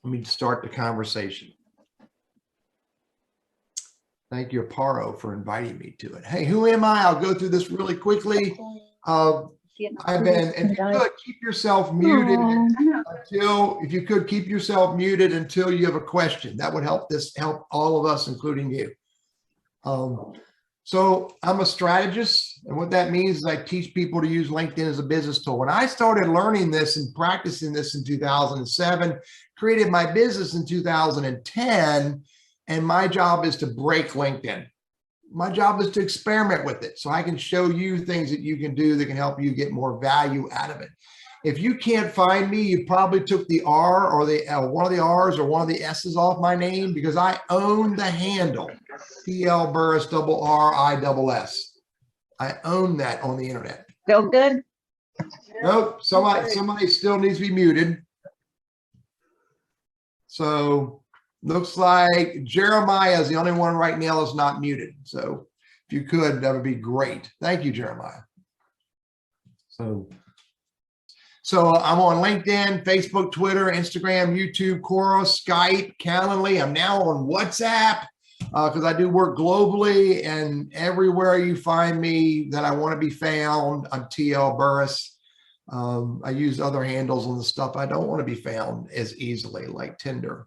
Let me start the conversation. Thank you, APPARO, for inviting me to it. Hey, who am I? I'll go through this really quickly. I've been, and if you could keep yourself muted until, if you could keep yourself muted until you have a question. That would help all of us, including you. So I'm a strategist, and what that means is I teach people to use LinkedIn as a business tool. When I started learning this and practicing this in 2007, created my business in 2010, and my job is to break LinkedIn. My job is to experiment with it so I can show you things that you can do that can help you get more value out of it. If you can't find me, you probably took the R or the one of the R's or one of the S's off my name, because I own the handle TL Burriss RRISS. I own that on the internet. Feel good? Nope, somebody still needs to be muted. So looks like Jeremiah is the only one right now that's not muted. So if you could, that would be great. Thank you, Jeremiah. So I'm on LinkedIn, Facebook, Twitter, Instagram, YouTube, Quora, Skype, Calendly. I'm now on WhatsApp because I do work globally, and everywhere you find me that I want to be found, I'm TL Burriss. I use other handles on the stuff I don't want to be found as easily, like Tinder.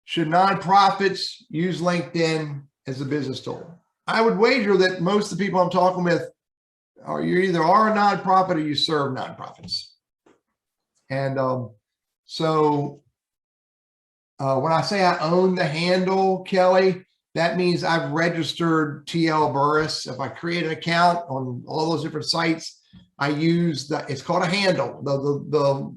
Should nonprofits use LinkedIn as a business tool? I would wager that most of the people I'm talking with you either are a nonprofit or you serve nonprofits. And when I say I own the handle, Kelly, that means I've registered TL Burriss. If I create an account on all those different sites, I use it's called a handle. TL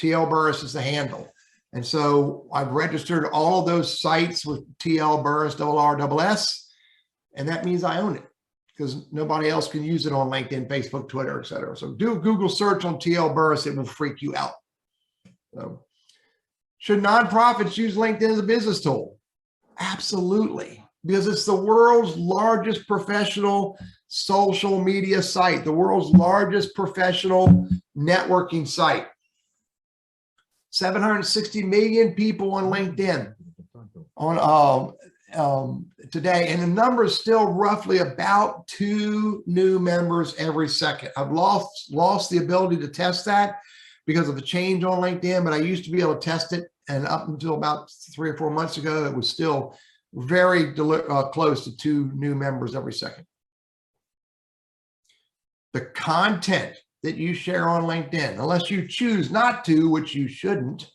Burriss is the handle. And so I've registered all of those sites with TL Burriss, RRSS, and that means I own it, because nobody else can use it on LinkedIn, Facebook, Twitter, et cetera. So do a Google search on TL Burriss, it will freak you out. So, should nonprofits use LinkedIn as a business tool? Absolutely, because it's the world's largest professional social media site, the world's largest professional networking site. 760 million people on LinkedIn today, and the number is still roughly about 2 new members every second. I've lost the ability to test that because of the change on LinkedIn, but I used to be able to test it, and up until about 3 or 4 months ago, it was still very close to 2 new members every second. The content that you share on LinkedIn, unless you choose not to, which you shouldn't,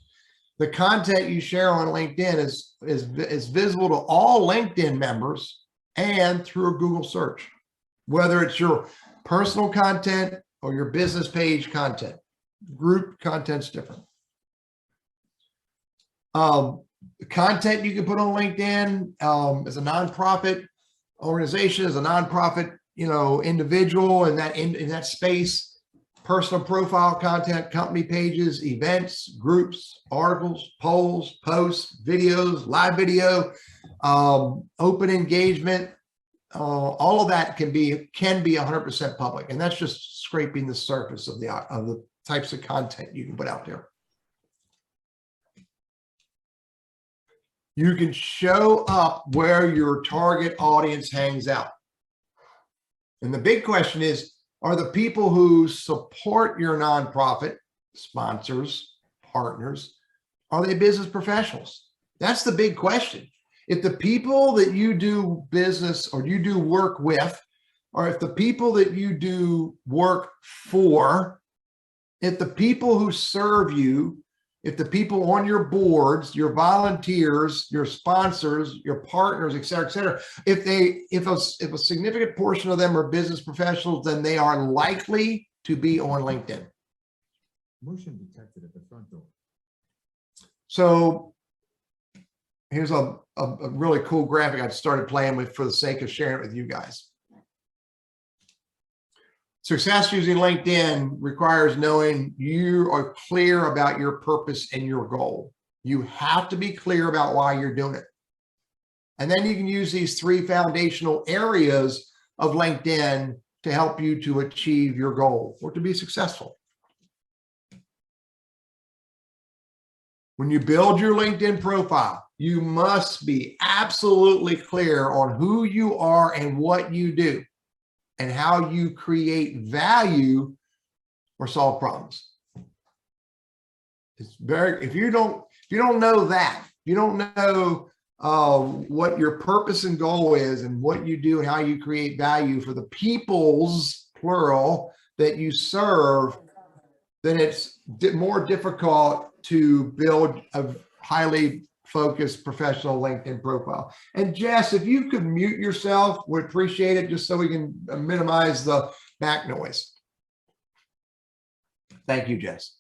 the content you share on LinkedIn is visible to all LinkedIn members and through a Google search, whether it's your personal content or your business page content. Group content's different. The content you can put on LinkedIn as a nonprofit organization, as a nonprofit, individual in that space. Personal profile content, company pages, events, groups, articles, polls, posts, videos, live video, open engagement, all of that can be 100% public, and that's just scraping the surface of the types of content you can put out there. You can show up where your target audience hangs out, and the big question is, are the people who support your nonprofit, sponsors, partners, are they business professionals? That's the big question. If the people that you do business or you do work with, or if the people that you do work for, if the people who serve you, if the people on your boards, your volunteers, your sponsors, your partners, et cetera, if a significant portion of them are business professionals, then they are likely to be on LinkedIn. Motion detected at the front door. So here's a really cool graphic I started playing with for the sake of sharing it with you guys. Success using LinkedIn requires knowing you are clear about your purpose and your goal. You have to be clear about why you're doing it. And then you can use these 3 foundational areas of LinkedIn to help you to achieve your goal or to be successful. When you build your LinkedIn profile, you must be absolutely clear on who you are and what you do and how you create value or solve problems. It's very, if you don't know that, if you don't know what your purpose and goal is and what you do and how you create value for the peoples, plural, that you serve, then it's more difficult to build a highly focused professional LinkedIn profile. And Jess, if you could mute yourself, would appreciate it, just so we can minimize the back noise. Thank you, Jess.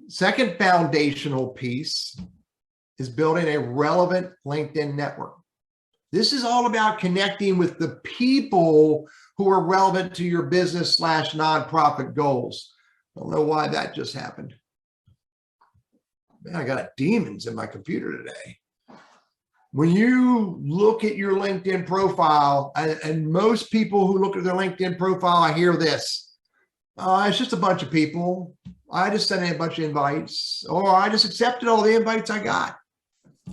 Second foundational piece is building a relevant LinkedIn network. This is all about connecting with the people who are relevant to your business / nonprofit goals. I don't know why that just happened. Man, I got demons in my computer today. When you look at your LinkedIn profile, and most people who look at their LinkedIn profile, I hear this. It's just a bunch of people. I just sent in a bunch of invites, or I just accepted all the invites I got.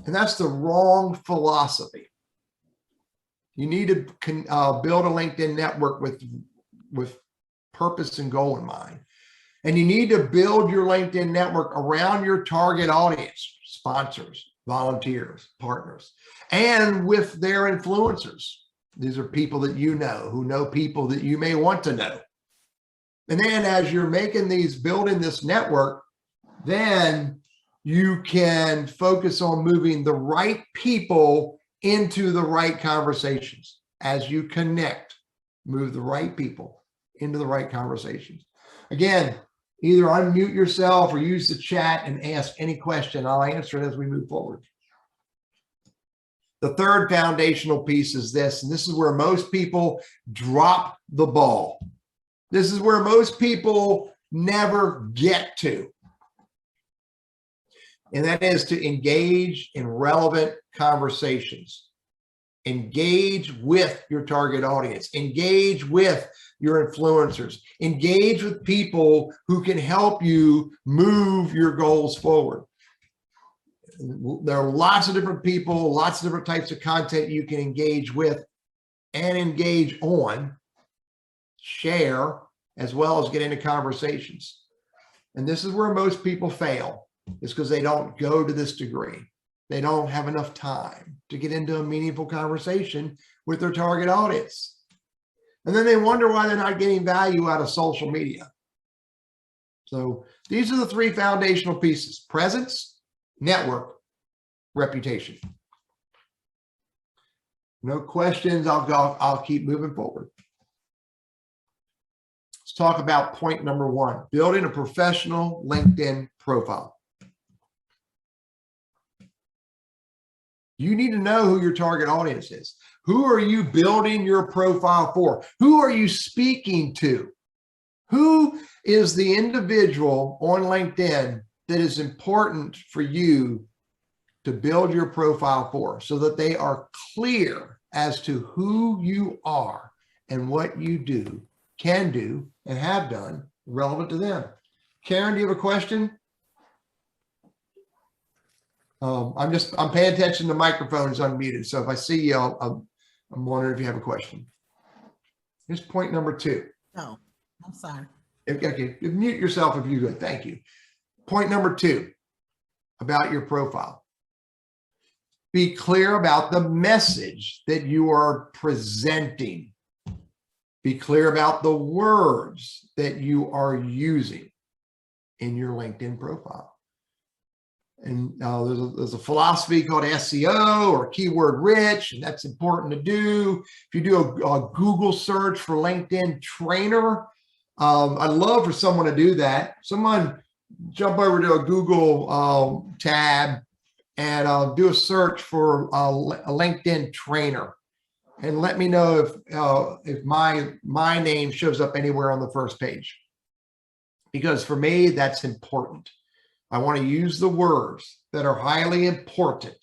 And that's the wrong philosophy. You need to build a LinkedIn network with purpose and goal in mind. And you need to build your LinkedIn network around your target audience, sponsors, volunteers, partners, and with their influencers. These are people that you know, who know people that you may want to know. And then as you're building this network, then you can focus on moving the right people into the right conversations. As you connect, move the right people into the right conversations. Again, either unmute yourself or use the chat and ask any question. I'll answer it as we move forward. The third foundational piece is this, and this is where most people drop the ball. This is where most people never get to. And that is to engage in relevant conversations. Engage with your target audience. Engage with your influencers. Engage with people who can help you move your goals forward. There are lots of different people, lots of different types of content you can engage with and engage on, share, as well as get into conversations. And this is where most people fail, is because they don't go to this degree. They don't have enough time to get into a meaningful conversation with their target audience. And then they wonder why they're not getting value out of social media. So these are the three foundational pieces: presence, network, reputation. No questions, I'll keep moving forward. Let's talk about point number one, building a professional LinkedIn profile. You need to know who your target audience is. Who are you building your profile for? Who are you speaking to? Who is the individual on LinkedIn that is important for you to build your profile for, so that they are clear as to who you are and what you do, can do, and have done relevant to them? Karen, do you have a question? I'm paying attention. The microphone is unmuted. So if I see you, I'm wondering if you have a question. Here's point number two. No, I'm sorry. Okay, mute yourself if you could. Thank you. Point number two about your profile. Be clear about the message that you are presenting. Be clear about the words that you are using in your LinkedIn profile. And there's a philosophy called SEO, or keyword rich, and that's important to do. If you do a Google search for LinkedIn trainer, I'd love for someone to do that. Someone jump over to a Google tab and do a search for a LinkedIn trainer, and let me know if my name shows up anywhere on the first page, because for me, that's important. I want to use the words that are highly important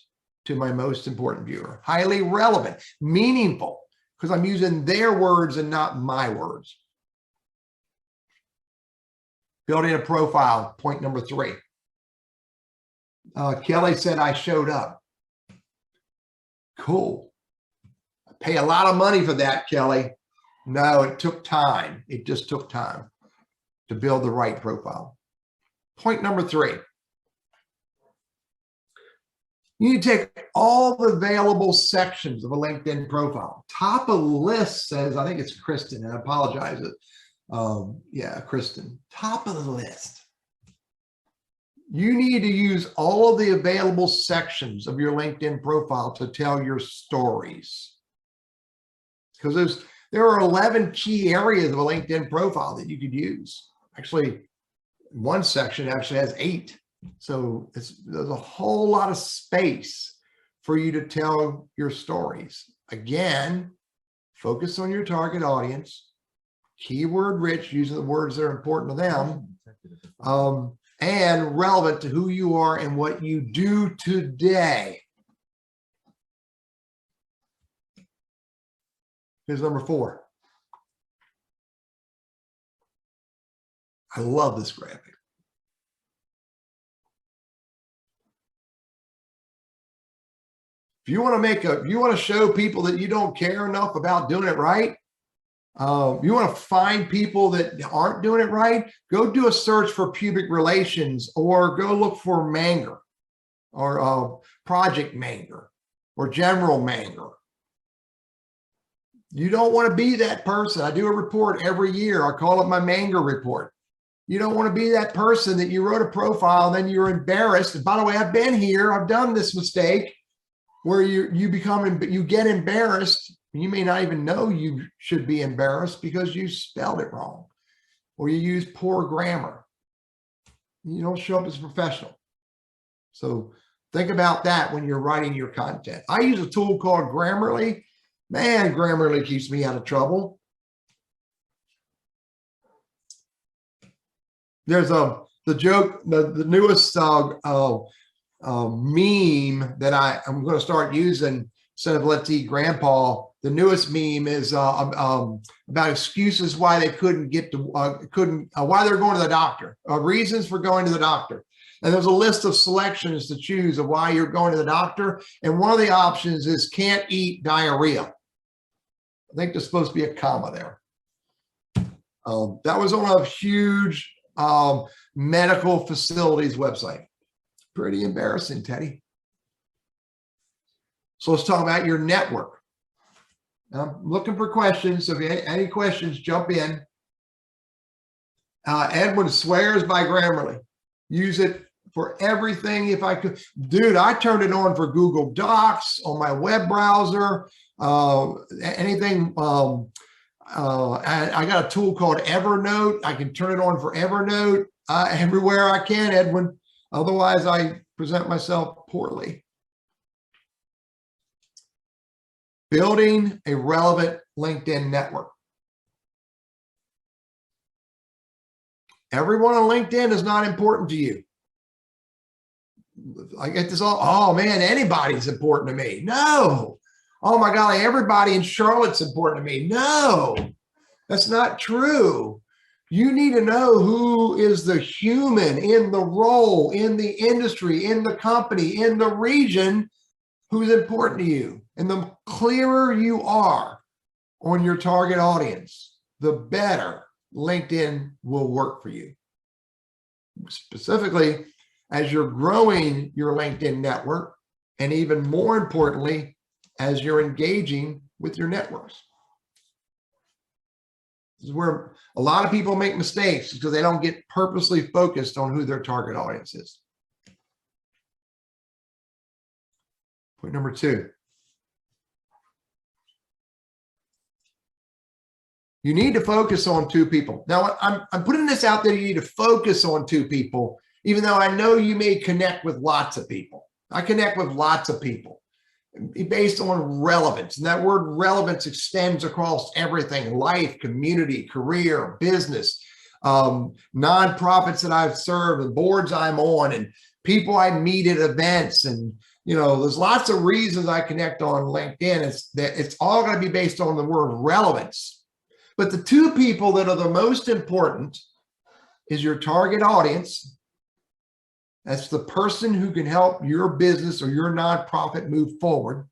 to my most important viewer, highly relevant, meaningful, because I'm using their words and not my words. Building a profile, point number three. Kelly said I showed up. Cool. I pay a lot of money for that, Kelly. No, it took time. It just took time to build the right profile. Point number 3. You need to take all the available sections of a LinkedIn profile. Top of the list says, I think it's Kristen, and I apologize. Yeah, Kristen, top of the list. You need to use all of the available sections of your LinkedIn profile to tell your stories. Because there are 11 key areas of a LinkedIn profile that you could use. Actually, one section actually has 8. So there's a whole lot of space for you to tell your stories. Again, focus on your target audience, keyword rich, using the words that are important to them, and relevant to who you are and what you do today. Here's number 4. I love this graphic. If you want to show people that you don't care enough about doing it right, you want to find people that aren't doing it right, go do a search for pubic relations, or go look for Manger, or Project Manger, or General Manger. You don't want to be that person. I do a report every year. I call it my Manger report. You don't want to be that person that you wrote a profile and then you're embarrassed. And by the way, I've been here. I've done this mistake where you get embarrassed. You may not even know you should be embarrassed because you spelled it wrong or you use poor grammar. You don't show up as a professional. So think about that when you're writing your content. I use a tool called Grammarly. Man, Grammarly keeps me out of trouble. There's the joke, the newest meme that I'm going to start using instead of let's eat grandpa. The newest meme is about excuses why they couldn't get to why they're going to the doctor, reasons for going to the doctor. And there's a list of selections to choose of why you're going to the doctor. And one of the options is can't eat diarrhea. I think there's supposed to be a comma there. That was on a huge medical facilities website. Pretty embarrassing, Teddy. So let's talk about your network. I'm looking for questions. So if you have any questions, jump in. Edwin swears by Grammarly. Use it for everything if I could. Dude, I turned it on for Google Docs on my web browser. Anything. I got a tool called Evernote. I can turn it on for Evernote everywhere I can, Edwin. Otherwise, I present myself poorly. Building a relevant LinkedIn network. Everyone on LinkedIn is not important to you. I get this all, oh man, anybody's important to me. No. Oh my golly, everybody in Charlotte's important to me. No, that's not true. You need to know who is the human in the role, in the industry, in the company, in the region, who's important to you. And the clearer you are on your target audience, the better LinkedIn will work for you. Specifically, as you're growing your LinkedIn network, and even more importantly, as you're engaging with your networks. This is where a lot of people make mistakes because they don't get purposely focused on who their target audience is. Point number 2. You need to focus on 2 people. Now, I'm putting this out there. You need to focus on 2 people, even though I know you may connect with lots of people. I connect with lots of people based on relevance. And that word relevance extends across everything: life, community, career, business, nonprofits that I've served, and boards I'm on, and people I meet at events. And, you know, there's lots of reasons I connect on LinkedIn. It's all going to be based on the word relevance. But the 2 people that are the most important is your target audience That's the person who can help your business or your nonprofit move forward,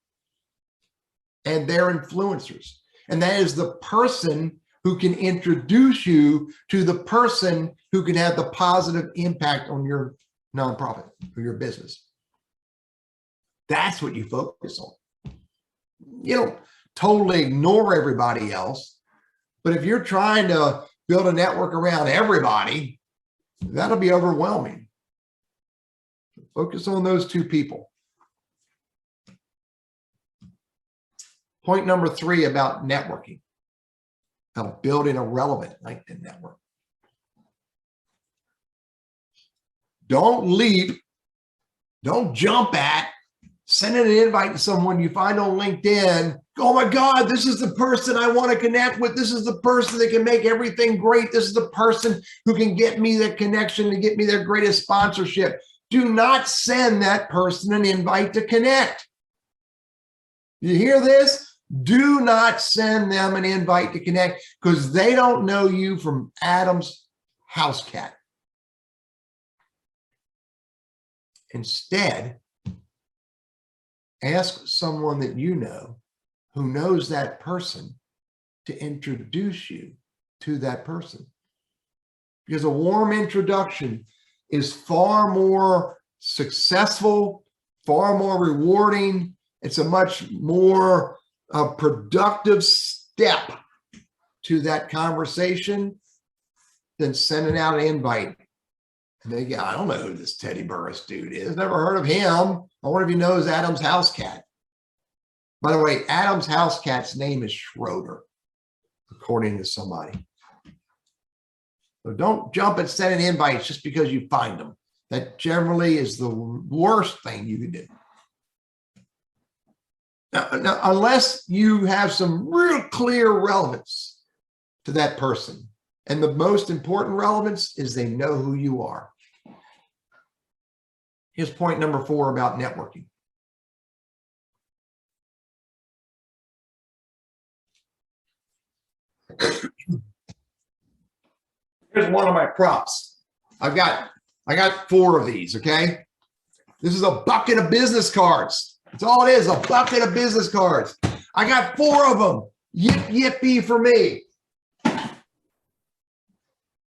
and they're influencers. And that is the person who can introduce you to the person who can have the positive impact on your nonprofit or your business. That's what you focus on. You don't totally ignore everybody else, but if you're trying to build a network around everybody, that'll be overwhelming. Focus on those two people. Point number 3 about networking, about building a relevant LinkedIn network. Don't leap, don't jump at sending an invite to someone you find on LinkedIn. Oh my God, this is the person I want to connect with. This is the person that can make everything great. This is the person who can get me that connection and get me their greatest sponsorship. Do not send that person an invite to connect. You hear this? Do not send them an invite to connect, because they don't know you from Adam's house cat. Instead, ask someone that you know who knows that person to introduce you to that person. Because a warm introduction is far more successful, far more rewarding. It's a much more productive step to that conversation than sending out an invite. And they go, I don't know who this Teddy Burriss dude is. Never heard of him. I wonder if he knows Adam's house cat. By the way, Adam's house cat's name is Schroeder, according to somebody. So don't jump at sending invites just because you find them. That generally is the worst thing you can do. Now, unless you have some real clear relevance to that person. And the most important relevance is they know who you are. Here's point number 4 about networking. Here's one of my props. I got 4 of these, okay? This is a bucket of business cards. That's all it is, a bucket of business cards. I got 4 of them. Yip, yippee for me.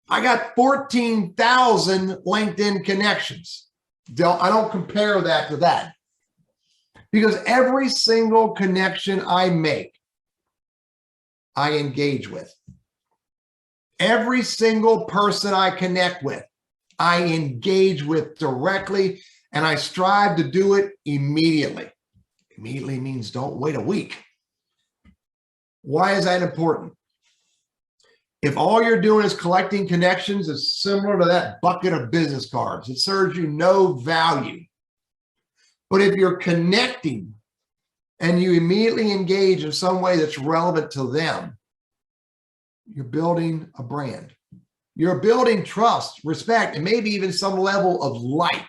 I got 14,000 LinkedIn connections. I don't compare that to that. Because every single connection I make, I engage with. Every single person I connect with, I engage with directly, and I strive to do it immediately. Immediately means don't wait a week. Why is that important? If all you're doing is collecting connections, it's similar to that bucket of business cards. It serves you no value. But if you're connecting and you immediately engage in some way that's relevant to them, you're building a brand. You're building trust, respect, and maybe even some level of like.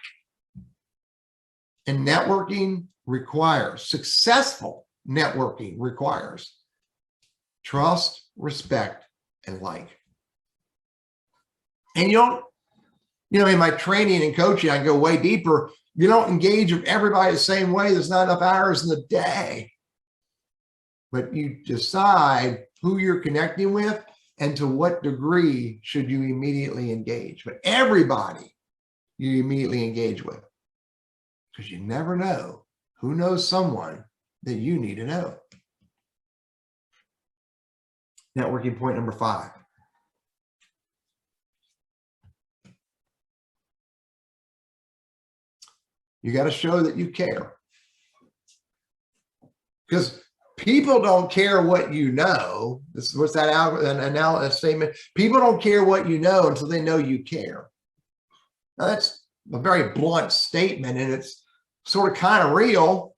And networking requires, successful networking requires trust, respect, and like. And you don't, in my training and coaching, I go way deeper. You don't engage with everybody the same way. There's not enough hours in the day. But you decide who you're connecting with and to what degree should you immediately engage. But everybody you immediately engage with, because you never know who knows someone that you need to know. Networking point number 5. You got to show that you care. Because people don't care what you know. This is what's that analysis statement. People don't care what you know until they know you care. Now that's a very blunt statement, and it's sort of kind of real.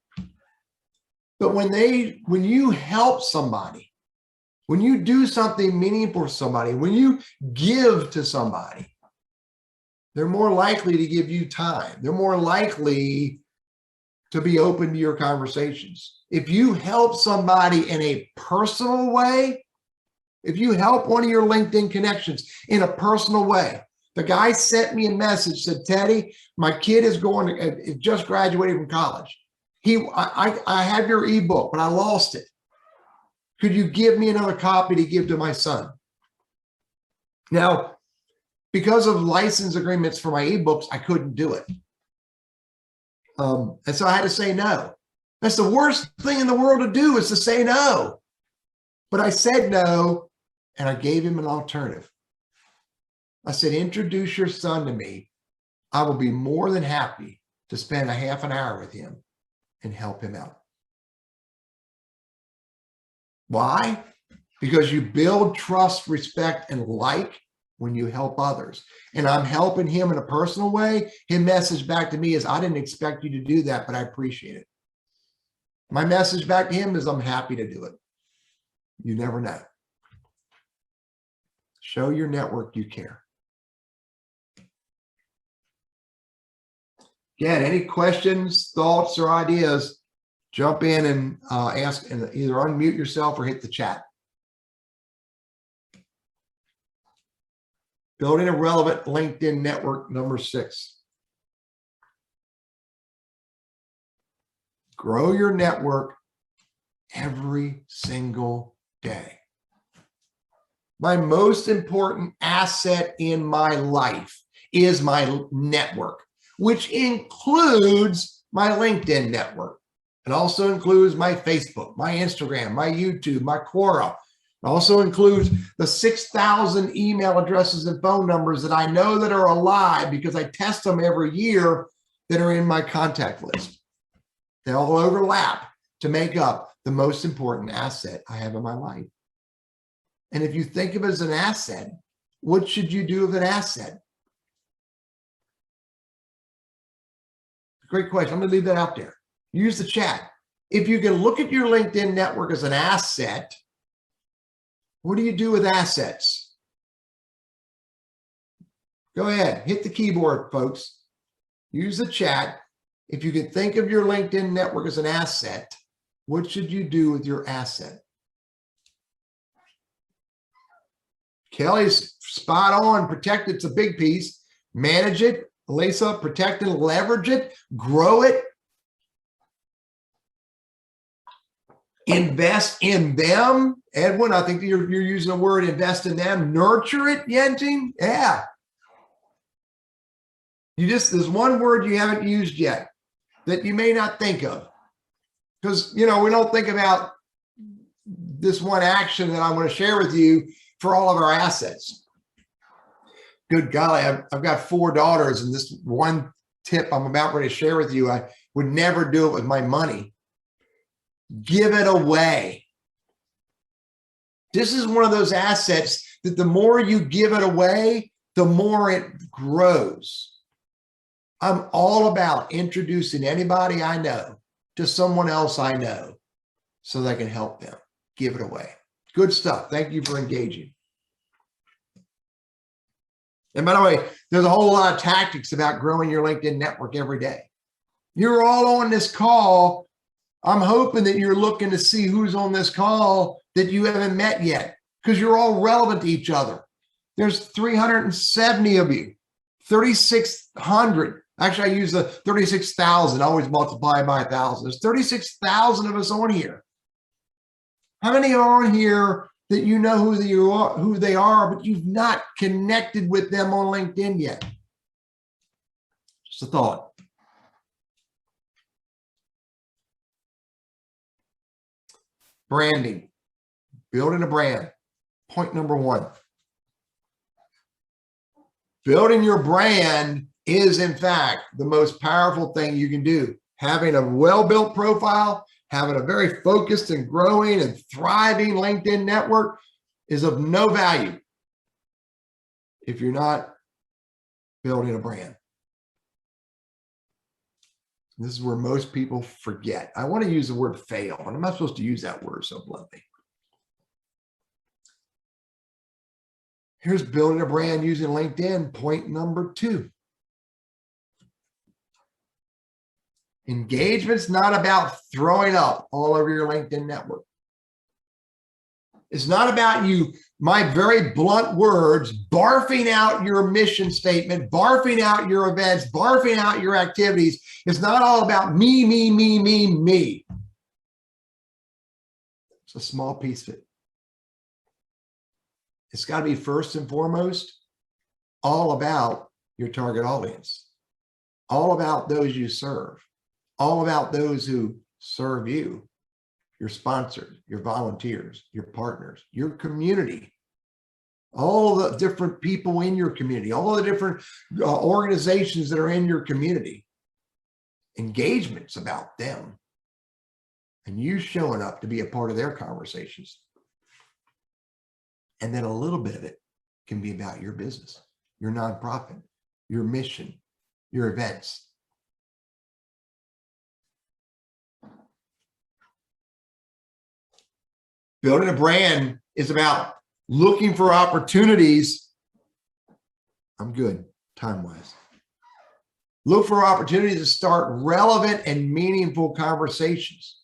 But when you help somebody, when you do something meaningful for somebody, when you give to somebody, they're more likely to give you time. They're more likely to be open to your conversations. If you help somebody in a personal way, if you help one of your LinkedIn connections in a personal way, The guy sent me a message, said, Teddy, my kid is just graduated from college. I have your ebook, but I lost it. Could you give me another copy to give to my son? Now, because of license agreements for my ebooks, I couldn't do it. And so I had to say no. That's the worst thing in the world to do, is to say no. But I said no, and I gave him an alternative. I said, introduce your son to me. I will be more than happy to spend a half an hour with him and help him out. Why? Because you build trust, respect, and like when you help others. And I'm helping him in a personal way. His message back to me is, I didn't expect you to do that, but I appreciate it. My message back to him is, I'm happy to do it. You never know. Show your network you care. Again, any questions, thoughts, or ideas, jump in and ask, and either unmute yourself or hit the chat. Building a relevant LinkedIn network, number 6. Grow your network every single day. My most important asset in my life is my network, which includes my LinkedIn network. It also includes my Facebook, my Instagram, my YouTube, my Quora. It also includes the 6,000 email addresses and phone numbers that I know that are alive because I test them every year that are in my contact list. They all overlap to make up the most important asset I have in my life. And if you think of it as an asset, what should you do with an asset? Great question. I'm going to leave that out there. Use the chat. If you can look at your LinkedIn network as an asset, what do you do with assets? Go ahead, hit the keyboard, folks. Use the chat. If you can think of your LinkedIn network as an asset, what should you do with your asset? Kelly's spot on. Protect it's a big piece. Manage it. Lisa, protect and leverage it. Grow it. Invest in them. Edwin, I think you're using the word invest in them. Nurture it, Yenting. Yeah. There's one word you haven't used yet that you may not think of. Because, we don't think about this one action that I'm going to share with you for all of our assets. Good golly, I've got 4 daughters, and this one tip I'm about ready to share with you, I would never do it with my money. Give it away. This is one of those assets that the more you give it away, the more it grows. I'm all about introducing anybody I know to someone else I know so that I can help them. Give it away. Good stuff. Thank you for engaging. And by the way, there's a whole lot of tactics about growing your LinkedIn network every day. You're all on this call. I'm hoping that you're looking to see who's on this call that you haven't met yet, because you're all relevant to each other. There's 370 of you, 3,600. Actually, I use the 36,000, always multiply by 1,000. There's 36,000 of us on here. How many are on here that you know who they are, but you've not connected with them on LinkedIn yet? Just a thought. Branding, building a brand. Point number 1. Building your brand is, in fact, the most powerful thing you can do. Having a well-built profile, having a very focused and growing and thriving LinkedIn network is of no value if you're not building a brand. This is where most people forget. I want to use the word fail, and I'm not supposed to use that word so bluntly. Here's building a brand using LinkedIn. Point number 2. Engagement's not about throwing up all over your LinkedIn network. It's not about you my very blunt words, barfing out your mission statement, barfing out your events, barfing out your activities. It's not all about me, me, me, me, me. It's a small piece of it. It's got to be first and foremost all about your target audience, all about those you serve, all about those who serve you, your sponsors, your volunteers, your partners, your community, all the different people in your community, all the different organizations that are in your community. Engagement's about them and you showing up to be a part of their conversations. And then a little bit of it can be about your business, your nonprofit, your mission, your events. Building a brand is about looking for opportunities. I'm good time-wise. Look for opportunities to start relevant and meaningful conversations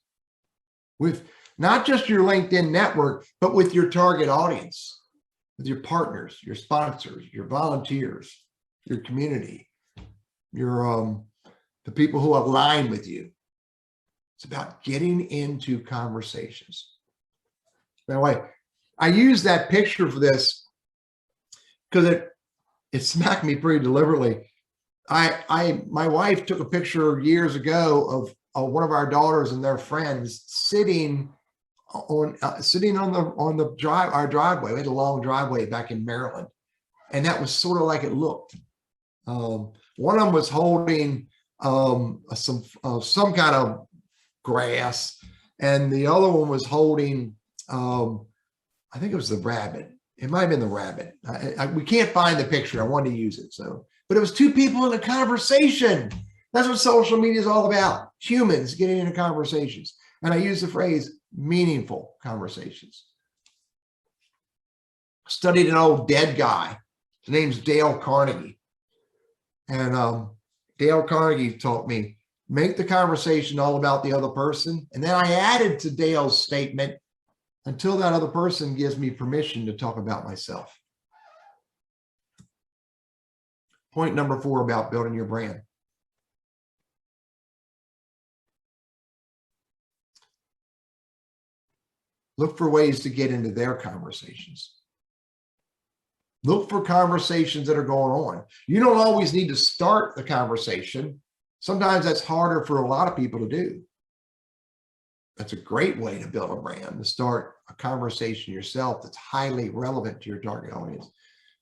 with not just your LinkedIn network, but with your target audience, with your partners, your sponsors, your volunteers, your community, your the people who align with you. It's about getting into conversations. By the way, I use that picture for this because it smacked me pretty deliberately. My wife took a picture years ago of one of our daughters and their friends sitting on our driveway. We had a long driveway back in Maryland, and that was sort of like it looked. One of them was holding some kind of grass, and the other one was holding I think it was the rabbit. It might have been the rabbit. We can't find the picture. I wanted to use it. But it was two people in a conversation. That's what social media is all about. Humans getting into conversations. And I use the phrase meaningful conversations. Studied an old dead guy. His name's Dale Carnegie. And Dale Carnegie taught me, make the conversation all about the other person. And then I added to Dale's statement, until that other person gives me permission to talk about myself. Point number 4 about building your brand. Look for ways to get into their conversations. Look for conversations that are going on. You don't always need to start the conversation. Sometimes that's harder for a lot of people to do. That's a great way to build a brand, to start a conversation yourself that's highly relevant to your target audience.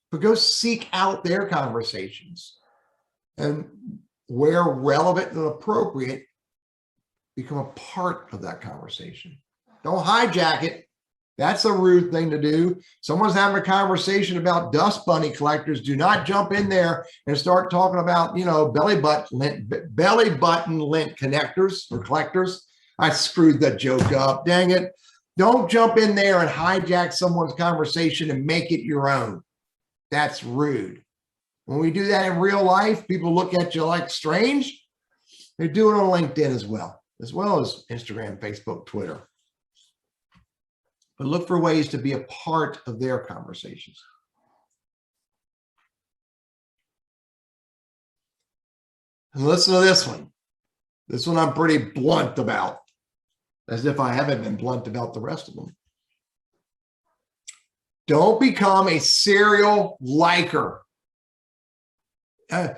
But go seek out their conversations, and where relevant and appropriate, become a part of that conversation. Don't hijack it. That's a rude thing to do. Someone's having a conversation about dust bunny collectors. Do not jump in there and start talking about, belly button lint connectors or collectors. I screwed that joke up. Dang it. Don't jump in there and hijack someone's conversation and make it your own. That's rude. When we do that in real life, people look at you like strange. They do it on LinkedIn as well as Instagram, Facebook, Twitter. But look for ways to be a part of their conversations. And listen to this one. This one I'm pretty blunt about, as if I haven't been blunt about the rest of them. Don't become a serial liker. I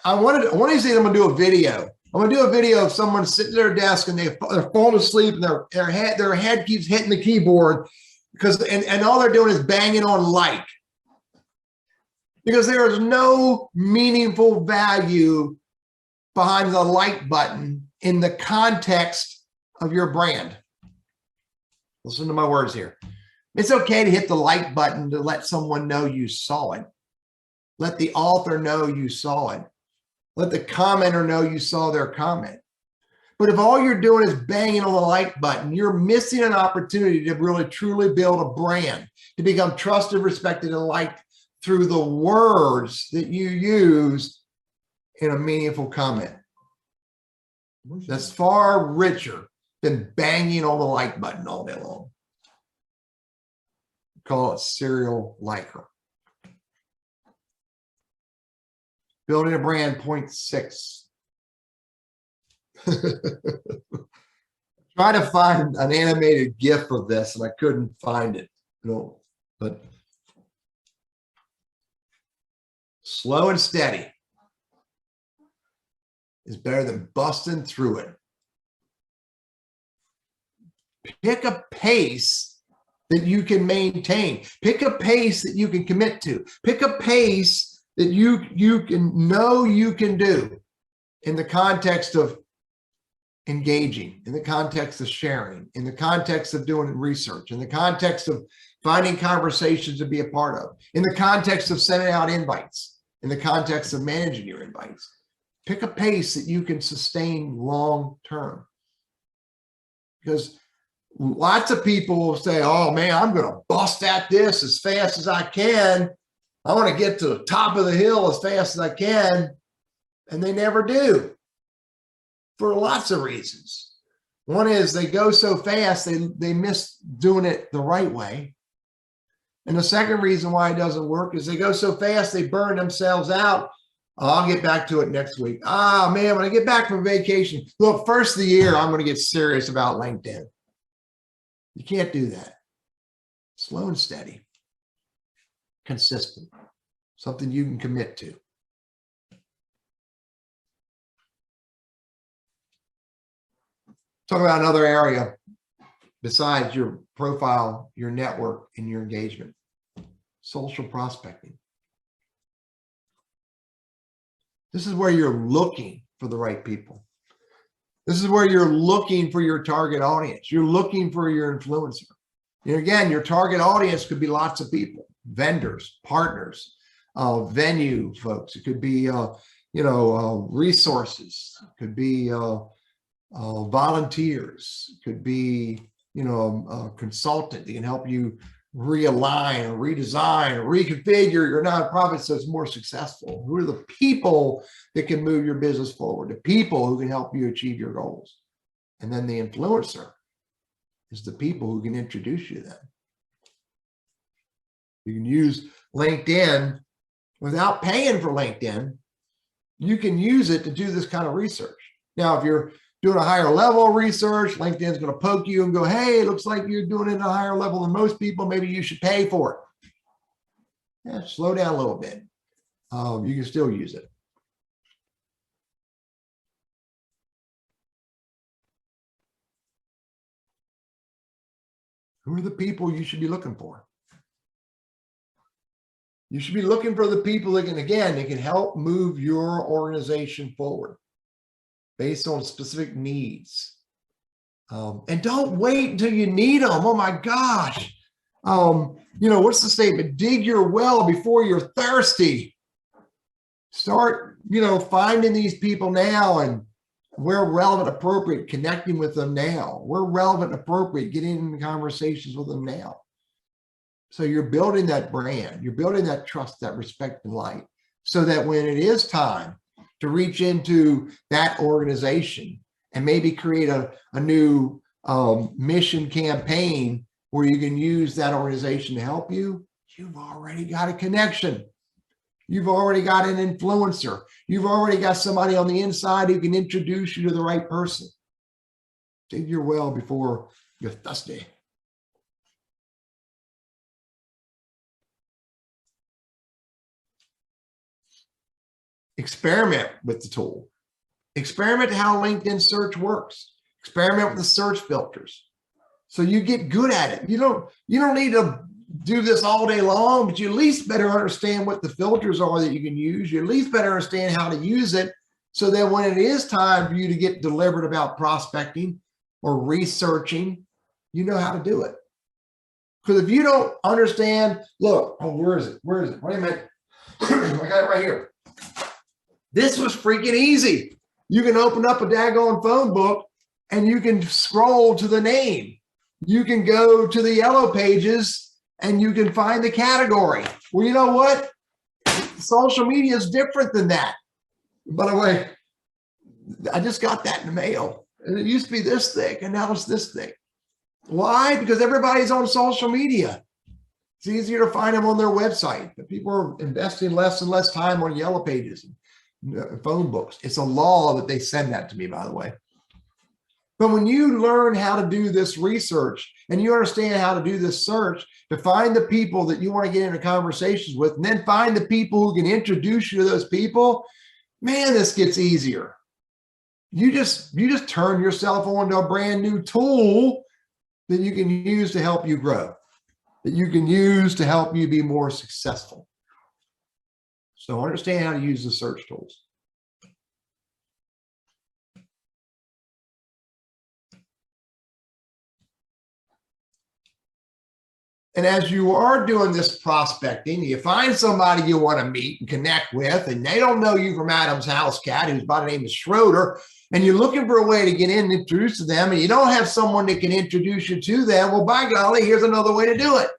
wanted to say I'm going to do a video. I'm going to do a video of someone sitting at their desk and they're falling asleep and their head keeps hitting the keyboard and all they're doing is banging on like. Because there is no meaningful value behind the like button in the context of your brand. Listen to my words here. It's okay to hit the like button to let someone know you saw it. Let the author know you saw it. Let the commenter know you saw their comment. But if all you're doing is banging on the like button, you're missing an opportunity to really truly build a brand, to become trusted, respected, and liked through the words that you use in a meaningful comment. That's far richer than banging on the like button all day long. call it serial liker. Building a brand, point 6. Try to find an animated GIF of this, and I couldn't find it. No, but slow and steady is better than busting through it. Pick a pace that you can maintain. Pick a pace that you can commit to. Pick a pace that you can know you can do in the context of engaging, in the context of sharing, in the context of doing research, in the context of finding conversations to be a part of, in the context of sending out invites, in the context of managing your invites. Pick a pace that you can sustain long term. Because lots of people will say, oh man, I'm going to bust at this as fast as I can. I want to get to the top of the hill as fast as I can. And they never do, for lots of reasons. One is they go so fast, they miss doing it the right way. And the second reason why it doesn't work is they go so fast, they burn themselves out. Oh, I'll get back to it next week. Ah, man, when I get back from vacation, look, first of the year, I'm going to get serious about LinkedIn. You can't do that. Slow and steady, consistent, something you can commit to. Talk about another area besides your profile, your network, and your engagement. Social prospecting. This is where you're looking for the right people. This is where you're looking for your target audience. You're looking for your influencer. And again, your target audience could be lots of people, vendors, partners, venue folks. It could be, resources. It could be volunteers. It could be, a consultant that can help you realign or redesign or reconfigure your nonprofit so it's more successful. Who are the people that can move your business forward? The people who can help you achieve your goals. And then the influencer is the people who can introduce you to them. You can use LinkedIn without paying for LinkedIn. You can use it to do this kind of research. Now, if you're doing a higher level of research, LinkedIn's going to poke you and go, hey, it looks like you're doing it at a higher level than most people. Maybe you should pay for it. Yeah, slow down a little bit. You can still use it. Who are the people you should be looking for? You should be looking for the people that can, again, they can help move your organization forward based on specific needs. And don't wait until you need them. Oh my gosh. What's the statement? Dig your well before you're thirsty. Start, finding these people now, and where relevant, appropriate, connecting with them now. Where relevant, appropriate, getting into conversations with them now. So you're building that brand, you're building that trust, that respect and light, so that when it is time to reach into that organization and maybe create a new mission campaign where you can use that organization to help you, you've already got a connection. You've already got an influencer. You've already got somebody on the inside who can introduce you to the right person. Dig your well before you're thirsty. Experiment with the tool. Experiment how LinkedIn search works. Experiment with the search filters, so you get good at it. You don't need to do this all day long, but you at least better understand what the filters are that you can use. You at least better understand how to use it, so that when it is time for you to get deliberate about prospecting or researching, you know how to do it. Because if you don't understand, look, oh, where is it? Where is it? Wait a minute. I got it right here. This was freaking easy. You can open up a daggone phone book and you can scroll to the name. You can go to the yellow pages and you can find the category. Well, you know what? Social media is different than that. By the way, I just got that in the mail. And it used to be this thick and now it's this thick. Why? Because everybody's on social media. It's easier to find them on their website. The people are investing less and less time on yellow pages and phone books. It's a law that they send that to me, by the way. But when you learn how to do this research and you understand how to do this search to find the people that you want to get into conversations with, and then find the people who can introduce you to those people, man, this gets easier. You just turn yourself on to a brand new tool that you can use to help you grow, that you can use to help you be more successful. So understand how to use the search tools. And as you are doing this prospecting, you find somebody you want to meet and connect with, and they don't know you from Adam's house cat, whose by the name is Schroeder, and you're looking for a way to get in and introduce to them, and you don't have someone that can introduce you to them. Well, by golly, here's another way to do it.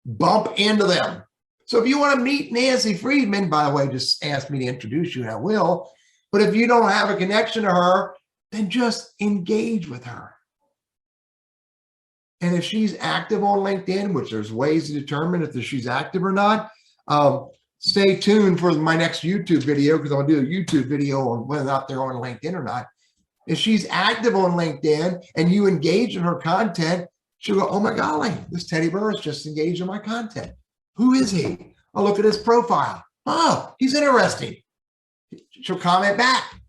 Bump into them. So if you want to meet Nancy Friedman, by the way, just ask me to introduce you and I will. But if you don't have a connection to her, then just engage with her. And if she's active on LinkedIn, which there's ways to determine if she's active or not, stay tuned for my next YouTube video, because I'll do a YouTube video on whether or not they're on LinkedIn or not. If she's active on LinkedIn and you engage in her content, she'll go, oh my golly, this Teddy Burriss just engaged in my content. Who is he? I'll look at his profile. Oh, he's interesting. She'll comment back.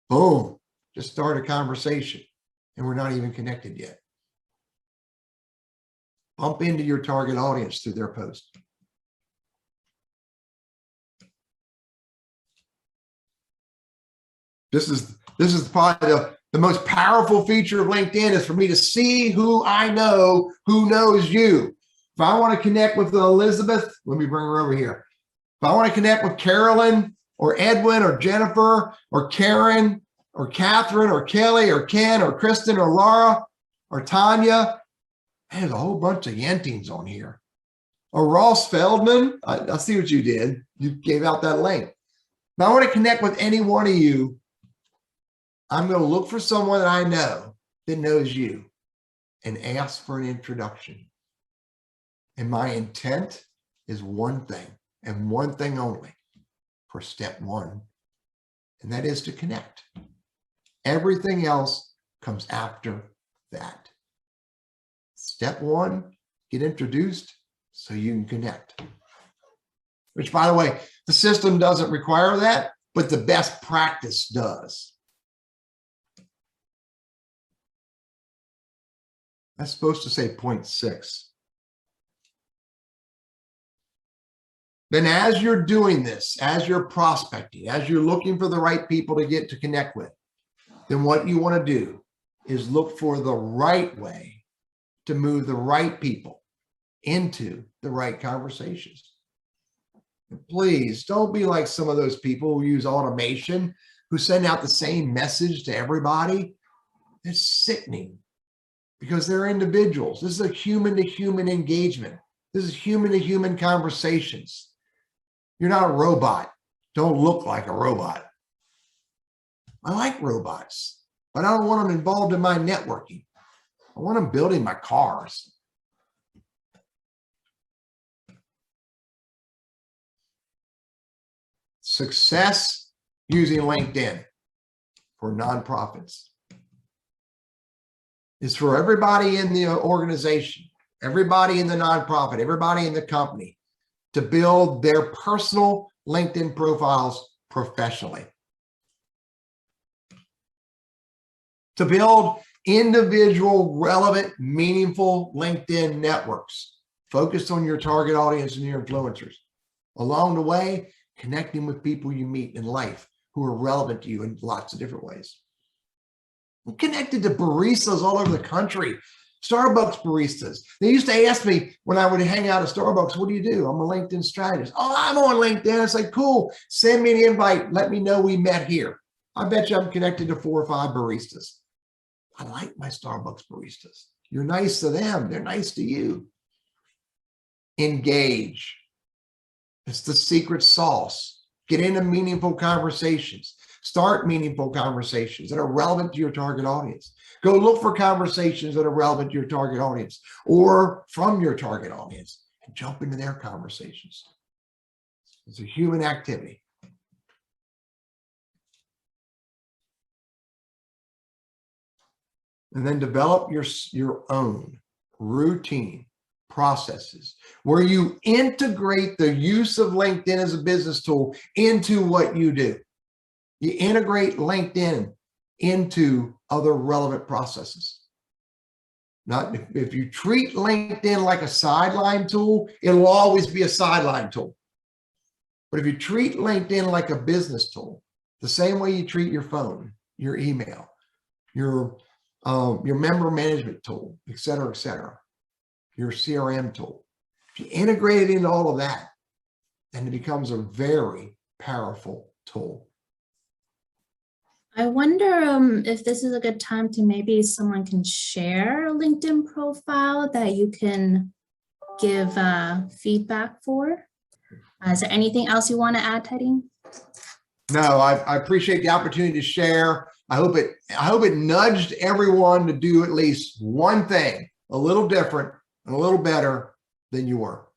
Boom, just start a conversation and we're not even connected yet. Bump into your target audience through their post. This is probably the most powerful feature of LinkedIn, is for me to see who I know, who knows you. If I want to connect with Elizabeth, let me bring her over here. If I want to connect with Carolyn or Edwin or Jennifer or Karen or Catherine or Kelly or Ken or Kristen or Laura or Tanya, there's a whole bunch of Yentings on here. Or Ross Feldman, I see what you did. You gave out that link. If I want to connect with any one of you, I'm going to look for someone that I know that knows you and ask for an introduction. And my intent is one thing and one thing only for step one, and that is to connect. Everything else comes after that. Step one, get introduced so you can connect. Which, by the way, the system doesn't require that, but the best practice does. That's supposed to say 0.6. Then as you're doing this, as you're prospecting, as you're looking for the right people to get to connect with, then what you want to do is look for the right way to move the right people into the right conversations. And please don't be like some of those people who use automation, who send out the same message to everybody. It's sickening, because they're individuals. This is a human-to-human engagement. This is human-to-human conversations. You're not a robot. Don't look like a robot. I like robots, but I don't want them involved in my networking. I want them building my cars. Success using LinkedIn for nonprofits is for everybody in the organization, everybody in the nonprofit, everybody in the company, to build their personal LinkedIn profiles professionally. To build individual, relevant, meaningful LinkedIn networks focused on your target audience and your influencers. Along the way, connecting with people you meet in life who are relevant to you in lots of different ways. I'm connected to baristas all over the country, Starbucks baristas. They used to ask me when I would hang out at Starbucks, what do you do? I'm a LinkedIn strategist. Oh, I'm on LinkedIn. It's like, cool, send me an invite. Let me know we met here. I bet you I'm connected to 4 or 5 baristas. I like my Starbucks baristas. You're nice to them. They're nice to you. Engage. It's the secret sauce. Get into meaningful conversations. Start meaningful conversations that are relevant to your target audience. Go look for conversations that are relevant to your target audience or from your target audience and jump into their conversations. It's a human activity. And then develop your own routine processes where you integrate the use of LinkedIn as a business tool into what you do. You integrate LinkedIn into other relevant processes. Not if you treat LinkedIn like a sideline tool, it'll always be a sideline tool. But if you treat LinkedIn like a business tool, the same way you treat your phone, your email, your member management tool, et cetera, your CRM tool, if you integrate it into all of that, then it becomes a very powerful tool. I wonder if this is a good time to maybe someone can share a LinkedIn profile that you can give feedback for. Is there anything else you want to add, Teddy? No, I appreciate the opportunity to share. I hope it nudged everyone to do at least one thing a little different and a little better than you were.